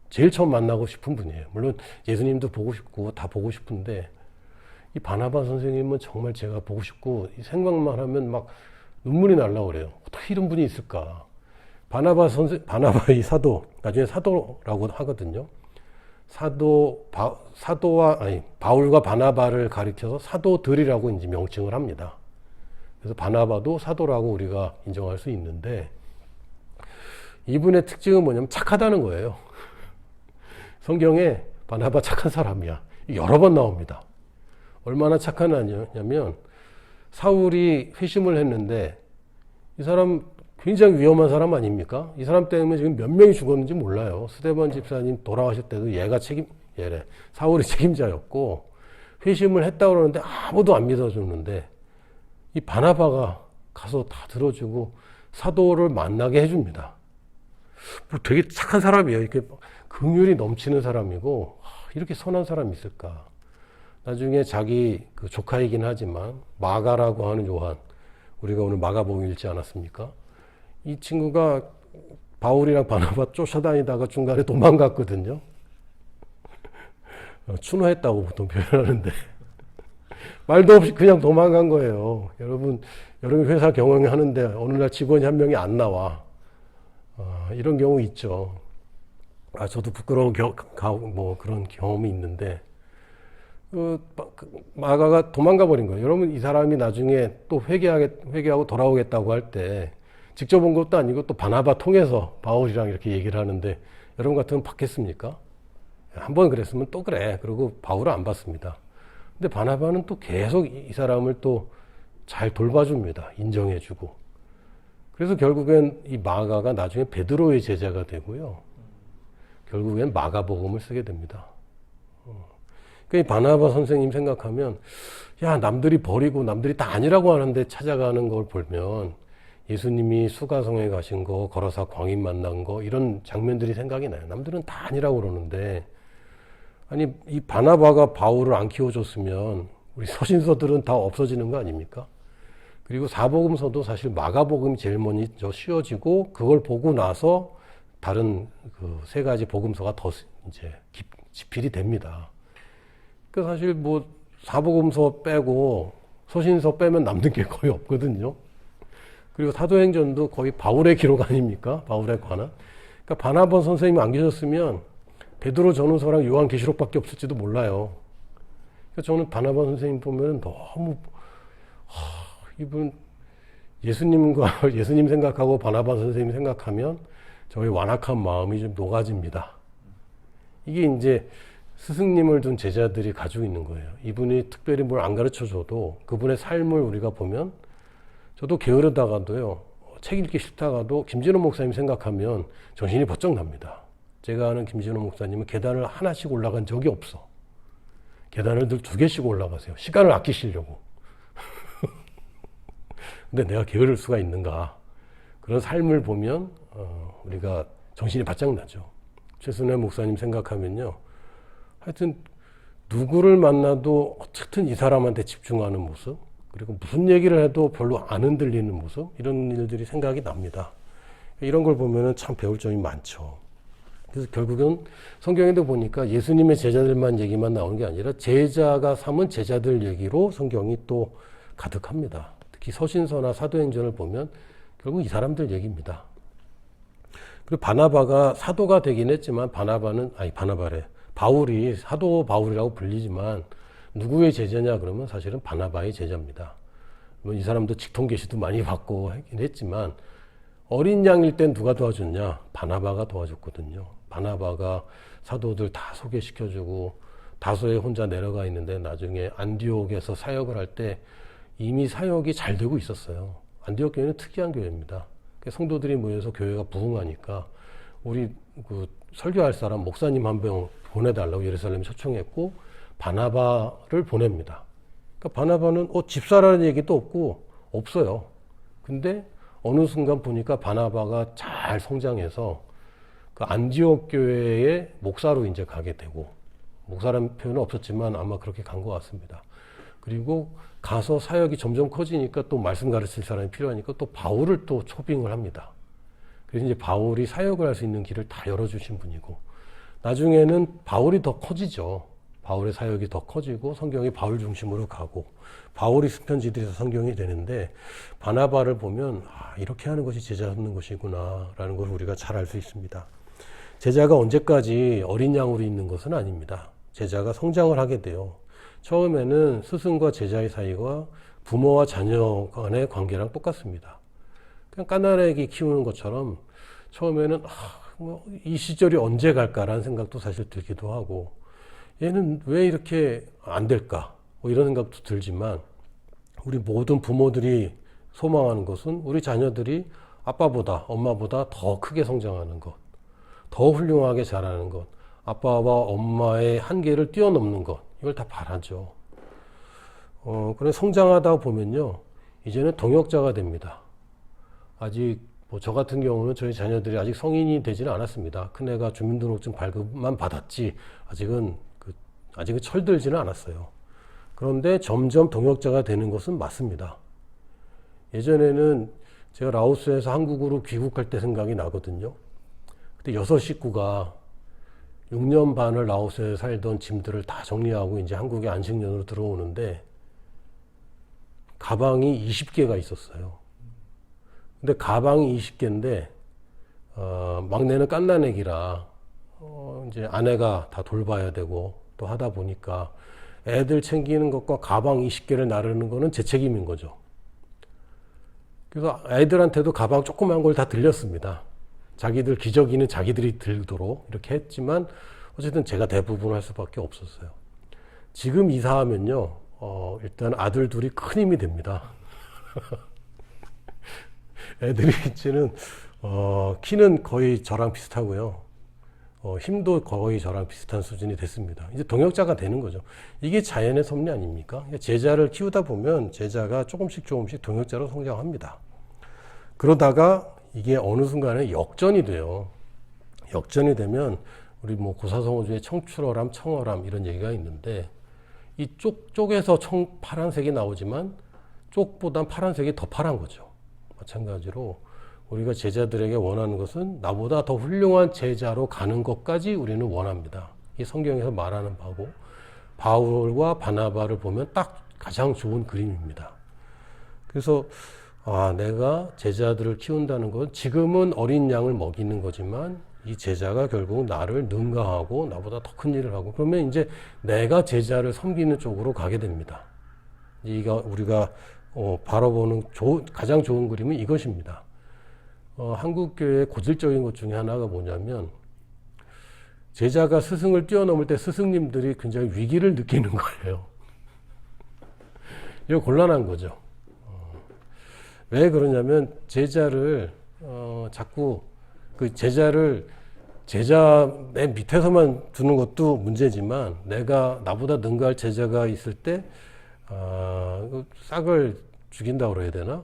제일 처음 만나고 싶은 분이에요. 물론 예수님도 보고 싶고 다 보고 싶은데 이 바나바 선생님은 정말 제가 보고 싶고 생각만 하면 막 눈물이 날라 그래요. 어떻게 이런 분이 있을까? 바나바 이 사도, 나중에 사도라고 하거든요. 바울과 바나바를 가리켜서 사도들이라고 이제 명칭을 합니다. 그래서 바나바도 사도라고 우리가 인정할 수 있는데 이분의 특징은 뭐냐면 착하다는 거예요. 성경에 바나바 착한 사람이야. 여러 번 나옵니다. 얼마나 착한 아니냐면 사울이 회심을 했는데 이 사람 굉장히 위험한 사람 아닙니까? 이 사람 때문에 지금 몇 명이 죽었는지 몰라요. 스데반 집사님 돌아가실 때도 얘래. 사울이 책임자였고, 회심을 했다고 그러는데 아무도 안 믿어줬는데, 이 바나바가 가서 다 들어주고 사도를 만나게 해줍니다. 뭐 되게 착한 사람이에요. 이렇게 긍휼이 넘치는 사람이고, 이렇게 선한 사람이 있을까? 나중에 자기 그 조카이긴 하지만 마가라고 하는 요한, 우리가 오늘 마가복음 읽지 않았습니까? 이 친구가 바울이랑 바나바 쫓아다니다가 중간에 도망갔거든요. 추노했다고 보통 표현하는데 말도 없이 그냥 도망간 거예요. 여러분 회사 경영하는데 어느 날 직원이 한 명이 안 나와. 이런 경우 있죠. 저도 부끄러운 그런 경험이 있는데 마가가 도망가 버린 거예요. 여러분 이 사람이 나중에 또 회개하고 돌아오겠다고 할 때 직접 온 것도 아니고 또 바나바 통해서 바울이랑 이렇게 얘기를 하는데 여러분 같으면 받겠습니까? 한 번 그랬으면 또 그래. 그리고 바울은 안 받습니다. 근데 바나바는 또 계속 이 사람을 또 잘 돌봐줍니다. 인정해주고. 그래서 결국엔 이 마가가 나중에 베드로의 제자가 되고요. 결국엔 마가복음을 쓰게 됩니다. 그러니까 이 바나바 선생님 생각하면 야 남들이 버리고 남들이 다 아니라고 하는데 찾아가는 걸 보면 예수님이 수가성에 가신 거, 거라사 광인 만난 거 이런 장면들이 생각이 나요. 남들은 다 아니라고 그러는데 아니 이 바나바가 바울을 안 키워줬으면 우리 서신서들은 다 없어지는 거 아닙니까? 그리고 사복음서도 사실 마가복음이 제일 먼저 씌워지고 그걸 보고 나서 다른 그 세 가지 복음서가 더 이제 집필이 됩니다. 그 사실 뭐 사복음서 빼고 서신서 빼면 남는 게 거의 없거든요. 그리고 사도행전도 거의 바울의 기록 아닙니까? 바울에 관한. 그러니까 바나바 선생님이 안 계셨으면 베드로 전후서랑 요한계시록밖에 없을지도 몰라요. 그러니까 저는 바나바 선생님 보면 너무 이분 예수님 생각하고 바나바 선생님 생각하면 저의 완악한 마음이 좀 녹아집니다. 이게 이제 스승님을 둔 제자들이 가지고 있는 거예요. 이분이 특별히 뭘 안 가르쳐 줘도 그분의 삶을 우리가 보면 저도 게으르다가도요. 책 읽기 싫다가도 김진호 목사님 생각하면 정신이 번쩍 납니다. 제가 아는 김진호 목사님은 계단을 하나씩 올라간 적이 없어. 계단을 늘 2개씩 올라가세요. 시간을 아끼시려고. 근데 내가 게으를 수가 있는가. 그런 삶을 보면 우리가 정신이 바짝 나죠. 최순애 목사님 생각하면요. 하여튼 누구를 만나도 어쨌든 이 사람한테 집중하는 모습, 그리고 무슨 얘기를 해도 별로 안 흔들리는 모습, 이런 일들이 생각이 납니다. 이런 걸 보면 참 배울 점이 많죠. 그래서 결국은 성경에도 보니까 예수님의 제자들만 얘기만 나오는 게 아니라 제자가 삼은 제자들 얘기로 성경이 또 가득합니다. 특히 서신서나 사도행전을 보면 결국 이 사람들 얘기입니다. 그리고 바나바가 사도가 되긴 했지만 바울이 사도 바울이라고 불리지만 누구의 제자냐 그러면 사실은 바나바의 제자입니다. 이 사람도 직통계시도 많이 받고 하긴 했지만 어린 양일 땐 누가 도와줬냐? 바나바가 도와줬거든요. 바나바가 사도들 다 소개시켜주고 다소에 혼자 내려가 있는데 나중에 안디옥에서 사역을 할 때 이미 사역이 잘 되고 있었어요. 안디옥 교회는 특이한 교회입니다. 성도들이 모여서 교회가 부흥하니까 우리 그 설교할 사람 목사님 한 명 보내달라고 예루살렘에 초청했고 바나바를 보냅니다. 그러니까 바나바는 집사라는 얘기도 없어요. 근데 어느 순간 보니까 바나바가 잘 성장해서 그 안디옥 교회의 목사로 이제 가게 되고 목사라는 표현은 없었지만 아마 그렇게 간 것 같습니다. 그리고 가서 사역이 점점 커지니까 또 말씀 가르칠 사람이 필요하니까 또 바울을 또 초빙을 합니다. 그래서 이제 바울이 사역을 할 수 있는 길을 다 열어주신 분이고 나중에는 바울이 더 커지죠. 바울의 사역이 더 커지고 성경이 바울 중심으로 가고 바울이 수편지들에서 성경이 되는데 바나바를 보면 이렇게 하는 것이 제자 삼는 것이구나 라는 걸 우리가 잘 알 수 있습니다. 제자가 언제까지 어린 양으로 있는 것은 아닙니다. 제자가 성장을 하게 돼요. 처음에는 스승과 제자의 사이가 부모와 자녀 간의 관계랑 똑같습니다. 그냥 까나래기 키우는 것처럼 처음에는 이 시절이 언제 갈까라는 생각도 사실 들기도 하고 얘는 왜 이렇게 안 될까 이런 생각도 들지만 우리 모든 부모들이 소망하는 것은 우리 자녀들이 아빠보다, 엄마보다 더 크게 성장하는 것, 더 훌륭하게 자라는 것, 아빠와 엄마의 한계를 뛰어넘는 것, 이걸 다 바라죠. 그래 성장하다 보면요, 이제는 동역자가 됩니다. 아직 뭐 저 같은 경우는 저희 자녀들이 아직 성인이 되지는 않았습니다. 큰애가 주민등록증 발급만 받았지 아직은 철들지는 않았어요. 그런데 점점 동역자가 되는 것은 맞습니다. 예전에는 제가 라오스에서 한국으로 귀국할 때 생각이 나거든요. 그때 6식구가 6년 반을 라오스에 살던 짐들을 다 정리하고 이제 한국에 안식년으로 들어오는데 가방이 20개가 있었어요. 근데 가방이 20개인데 막내는 갓난애기라 이제 아내가 다 돌봐야 되고 또 하다 보니까 애들 챙기는 것과 가방 20개를 나르는 거는 제 책임인 거죠. 그래서 애들한테도 가방 조그만 걸 다 들렸습니다. 자기들 기저귀는 자기들이 들도록 이렇게 했지만 어쨌든 제가 대부분 할 수밖에 없었어요. 지금 이사하면요, 일단 아들 둘이 큰 힘이 됩니다. 애들이 이제는 키는 거의 저랑 비슷하고요. 힘도 거의 저랑 비슷한 수준이 됐습니다. 이제 동역자가 되는 거죠. 이게 자연의 섭리 아닙니까? 제자를 키우다 보면 제자가 조금씩 동역자로 성장합니다. 그러다가 이게 어느 순간에 역전이 돼요. 역전이 되면 우리 뭐 고사성어 중에 청출어람, 청어람 이런 얘기가 있는데 이 쪽에서 파란색이 나오지만 쪽보단 파란색이 더 파란 거죠. 마찬가지로 우리가 제자들에게 원하는 것은 나보다 더 훌륭한 제자로 가는 것까지 우리는 원합니다. 이 성경에서 말하는 바고 바울과 바나바를 보면 딱 가장 좋은 그림입니다. 그래서 내가 제자들을 키운다는 건 지금은 어린 양을 먹이는 거지만 이 제자가 결국 나를 능가하고 나보다 더 큰 일을 하고 그러면 이제 내가 제자를 섬기는 쪽으로 가게 됩니다. 이가 우리가 바라보는 가장 좋은 그림은 이것입니다. 한국교회의 고질적인 것 중에 하나가 뭐냐면 제자가 스승을 뛰어넘을 때 스승님들이 굉장히 위기를 느끼는 거예요. 이거 곤란한 거죠. 왜 그러냐면 제자를 자꾸 그 제자를 제자 맨 밑에서만 두는 것도 문제지만 내가 나보다 능가할 제자가 있을 때 싹을 죽인다고 그래야 되나?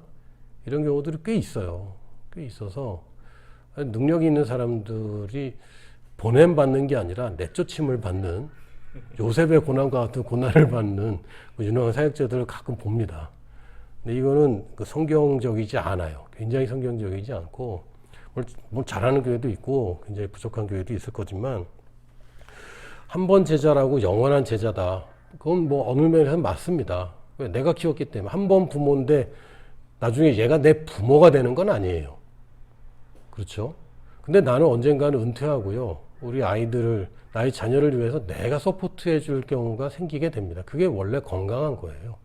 이런 경우들이 꽤 있어요. 꽤 있어서 능력이 있는 사람들이 보냄받는 게 아니라 내쫓임을 받는 요셉의 고난과 같은 고난을 받는 유능한 사역자들을 가끔 봅니다. 근데 이거는 성경적이지 않아요. 굉장히 성경적이지 않고 뭘 잘하는 교회도 있고 굉장히 부족한 교회도 있을 거지만 한 번 제자라고 영원한 제자다. 그건 뭐 어느 면에서 맞습니다. 내가 키웠기 때문에 한 번 부모인데 나중에 얘가 내 부모가 되는 건 아니에요. 그렇죠? 근데 나는 언젠가는 은퇴하고요. 우리 아이들을 나의 자녀를 위해서 내가 서포트해 줄 경우가 생기게 됩니다. 그게 원래 건강한 거예요.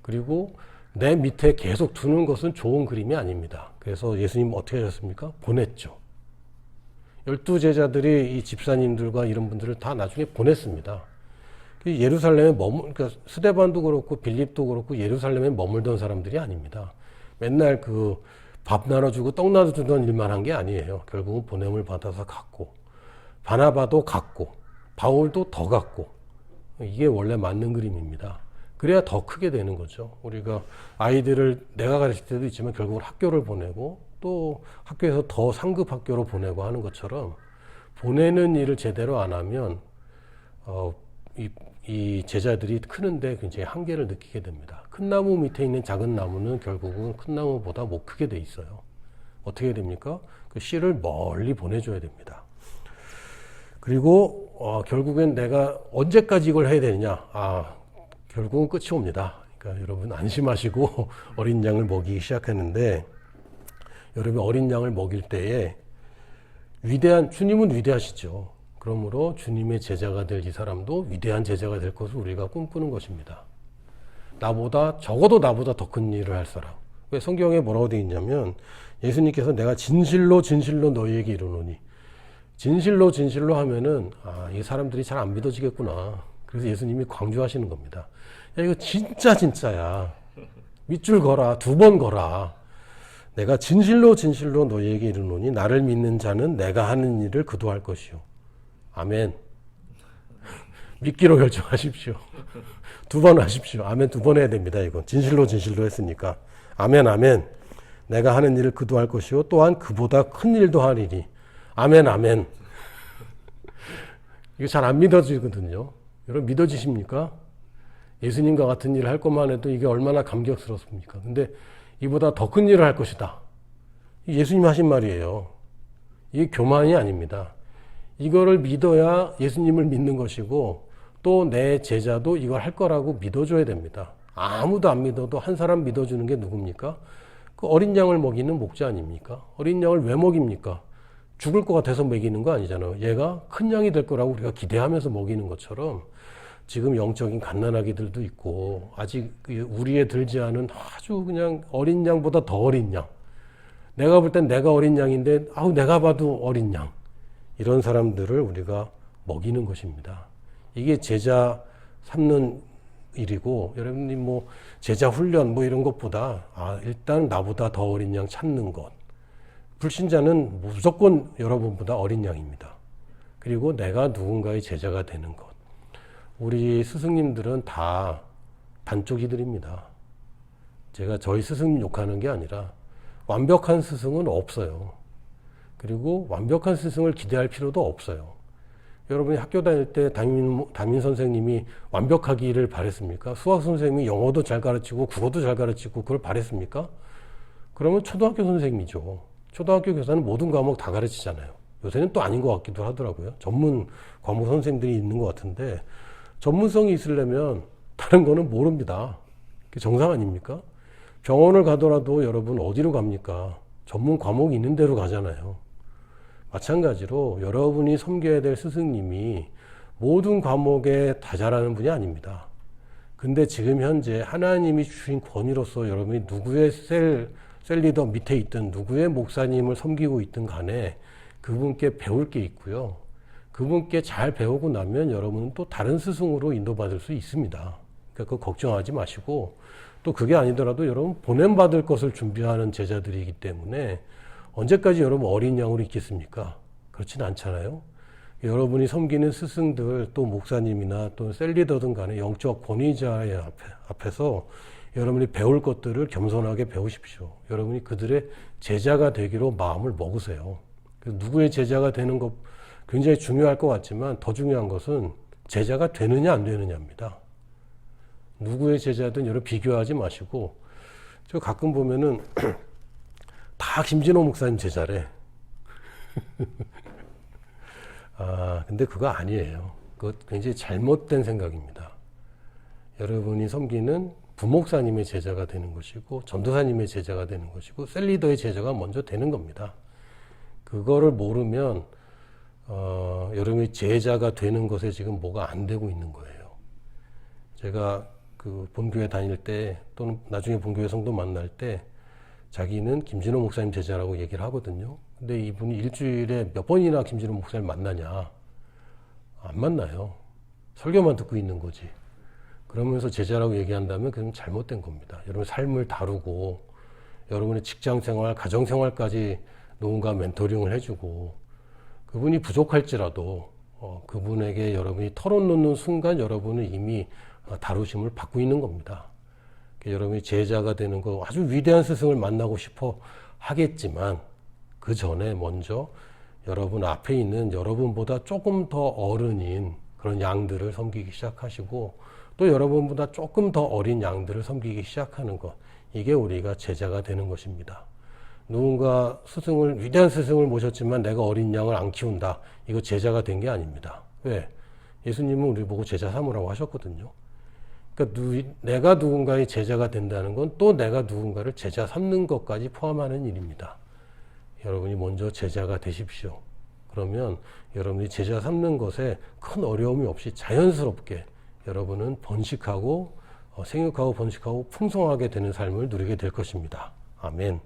그리고 내 밑에 계속 두는 것은 좋은 그림이 아닙니다. 그래서 예수님 어떻게 하셨습니까? 보냈죠. 12제자들이 이 집사님들과 이런 분들을 다 나중에 보냈습니다. 예루살렘에 그러니까 스데반도 그렇고 빌립도 그렇고 예루살렘에 머물던 사람들이 아닙니다. 맨날 밥 나눠주고 떡 나눠주던 일만 한 게 아니에요. 결국은 보냄을 받아서 갔고 바나바도 갔고 바울도 더 갔고 이게 원래 맞는 그림입니다. 그래야 더 크게 되는 거죠. 우리가 아이들을 내가 가르칠 때도 있지만 결국은 학교를 보내고 또 학교에서 더 상급 학교로 보내고 하는 것처럼 보내는 일을 제대로 안 하면 이 제자들이 크는데 굉장히 한계를 느끼게 됩니다. 큰 나무 밑에 있는 작은 나무는 결국은 큰 나무보다 못 크게 돼 있어요. 어떻게 됩니까? 그 씨를 멀리 보내줘야 됩니다. 그리고 결국엔 내가 언제까지 이걸 해야 되느냐? 결국은 끝이 옵니다. 그러니까 여러분 안심하시고 어린 양을 먹이기 시작했는데 여러분 어린 양을 먹일 때에 주님은 위대하시죠. 그러므로 주님의 제자가 될 이 사람도 위대한 제자가 될 것을 우리가 꿈꾸는 것입니다. 적어도 나보다 더 큰 일을 할 사람. 왜 성경에 뭐라고 되어 있냐면 예수님께서 내가 진실로 너희에게 이르노니 진실로 하면은 이 사람들이 잘 안 믿어지겠구나. 그래서 예수님이 강조하시는 겁니다. 야, 이거 진짜야. 밑줄 거라. 2번 거라. 내가 진실로 진실로 너희에게 이르노니 나를 믿는 자는 내가 하는 일을 그도 할 것이요. 아멘. 믿기로 결정하십시오. 2번 하십시오. 아멘 2번 해야 됩니다. 이건 진실로 진실로 했으니까. 아멘 아멘. 내가 하는 일을 그도 할 것이요 또한 그보다 큰 일도 하리니. 아멘 아멘. 이거 잘 안 믿어지거든요. 여러분 믿어지십니까? 예수님과 같은 일을 할 것만 해도 이게 얼마나 감격스럽습니까? 근데 이보다 더 큰 일을 할 것이다. 예수님 하신 말이에요. 이게 교만이 아닙니다. 이거를 믿어야 예수님을 믿는 것이고 또 내 제자도 이걸 할 거라고 믿어줘야 됩니다. 아무도 안 믿어도 한 사람 믿어주는 게 누굽니까? 그 어린 양을 먹이는 목자 아닙니까? 어린 양을 왜 먹입니까? 죽을 것 같아서 먹이는 거 아니잖아요. 얘가 큰 양이 될 거라고 우리가 기대하면서 먹이는 것처럼 지금 영적인 갓난아기들도 있고 아직 우리에 들지 않은 아주 그냥 어린 양보다 더 어린 양. 내가 볼 땐 내가 어린 양인데 내가 봐도 어린 양. 이런 사람들을 우리가 먹이는 것입니다. 이게 제자 삼는 일이고 여러분이 뭐 제자 훈련 뭐 이런 것보다 일단 나보다 더 어린 양 찾는 것. 불신자는 무조건 여러분보다 어린 양입니다. 그리고 내가 누군가의 제자가 되는 것. 우리 스승님들은 다 반쪽이들입니다. 제가 저희 스승님 욕하는 게 아니라 완벽한 스승은 없어요. 그리고 완벽한 스승을 기대할 필요도 없어요. 여러분이 학교 다닐 때 담임 선생님이 완벽하기를 바랬습니까? 수학 선생님이 영어도 잘 가르치고 국어도 잘 가르치고 그걸 바랬습니까? 그러면 초등학교 선생님이죠. 초등학교 교사는 모든 과목 다 가르치잖아요. 요새는 또 아닌 것 같기도 하더라고요. 전문 과목 선생님들이 있는 것 같은데 전문성이 있으려면 다른 거는 모릅니다. 그게 정상 아닙니까? 병원을 가더라도 여러분 어디로 갑니까? 전문 과목이 있는 데로 가잖아요. 마찬가지로 여러분이 섬겨야 될 스승님이 모든 과목에 다 잘하는 분이 아닙니다. 근데 지금 현재 하나님이 주신 권위로서 여러분이 누구의 셀 리더 밑에 있든 누구의 목사님을 섬기고 있든 간에 그분께 배울 게 있고요. 그분께 잘 배우고 나면 여러분은 또 다른 스승으로 인도받을 수 있습니다. 그러니까 그거 걱정하지 마시고 또 그게 아니더라도 여러분 보냄받을 것을 준비하는 제자들이기 때문에 언제까지 여러분 어린 양으로 있겠습니까? 그렇진 않잖아요. 여러분이 섬기는 스승들 또 목사님이나 또 셀리더든 간에 영적 권위자의 앞에서 여러분이 배울 것들을 겸손하게 배우십시오. 여러분이 그들의 제자가 되기로 마음을 먹으세요. 누구의 제자가 되는 것 굉장히 중요할 것 같지만 더 중요한 것은 제자가 되느냐 안 되느냐입니다. 누구의 제자든 여러분 비교하지 마시고 저 가끔 보면은 다 김진호 목사님 제자래. 근데 그거 아니에요. 그거 굉장히 잘못된 생각입니다. 여러분이 섬기는 부목사님의 제자가 되는 것이고 전도사님의 제자가 되는 것이고 셀리더의 제자가 먼저 되는 겁니다. 그거를 모르면 여러분이 제자가 되는 것에 지금 뭐가 안 되고 있는 거예요. 제가 그 본교회 다닐 때 또는 나중에 본교회 성도 만날 때 자기는 김진호 목사님 제자라고 얘기를 하거든요. 근데 이분이 일주일에 몇 번이나 김진호 목사님 만나냐? 안 만나요. 설교만 듣고 있는 거지. 그러면서 제자라고 얘기한다면 그건 잘못된 겁니다. 여러분 삶을 다루고 여러분의 직장생활, 가정생활까지 누군가 멘토링을 해주고 그분이 부족할지라도 그분에게 여러분이 털어놓는 순간 여러분은 이미 다루심을 받고 있는 겁니다. 여러분이 제자가 되는 거 아주 위대한 스승을 만나고 싶어 하겠지만 그 전에 먼저 여러분 앞에 있는 여러분보다 조금 더 어른인 그런 양들을 섬기기 시작하시고 또 여러분보다 조금 더 어린 양들을 섬기기 시작하는 것, 이게 우리가 제자가 되는 것입니다. 누군가 위대한 스승을 모셨지만 내가 어린 양을 안 키운다, 이거 제자가 된 게 아닙니다. 왜? 예수님은 우리 보고 제자 삼으라고 하셨거든요. 그러니까 내가 누군가의 제자가 된다는 건 또 내가 누군가를 제자 삼는 것까지 포함하는 일입니다. 여러분이 먼저 제자가 되십시오. 그러면 여러분이 제자 삼는 것에 큰 어려움이 없이 자연스럽게 여러분은 번식하고 생육하고 번식하고 풍성하게 되는 삶을 누리게 될 것입니다. 아멘.